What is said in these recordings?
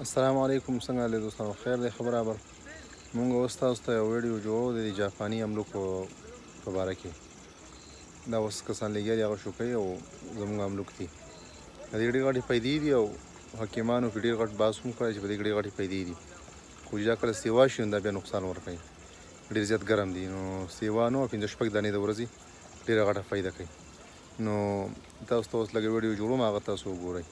السلام علیکم. څنګه له دوستانو خیر دی خبره بر مونږ اوس تاسو ته یو ویډیو جوړو د جاپاني املوکو په باره کې. دا اوس کسان لګیا دي هغه شوکوي او زموږ املوک دي. د دې ډېرې غټې پیدې دي او حکیمانو پرې ډېر غټ بحث هم کړی چې په دې ډېرې غټې پیدې دي، خو چې دا کله سیوا شي نو دا بیا نقصان ورکوي. ډېر زیات ګرم دي نو سیوا نو 5-6 دانې د ورځې ډېره غټه فایده کوي. نو تاسو ته اوس لږ ویډیو جوړوم، هغه تاسو وګورئ.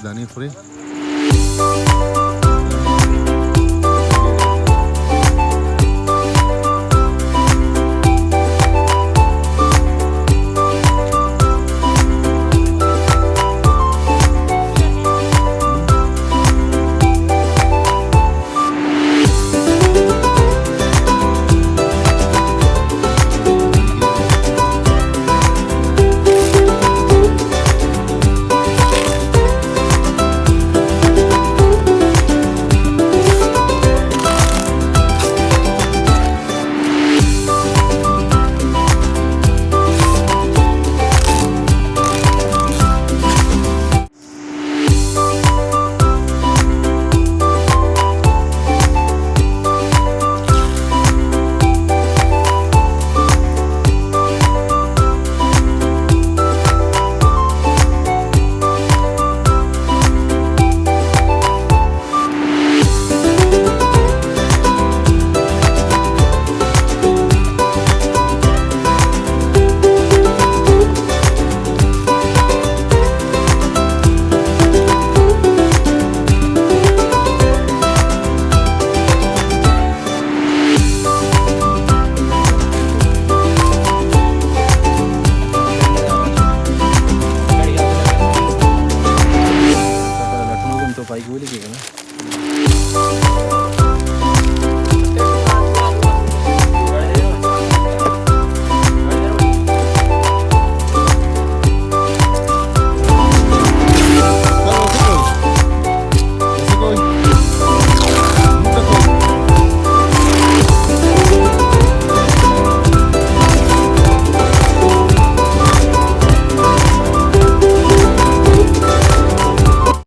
دانې خوري. पाई बोली कि ना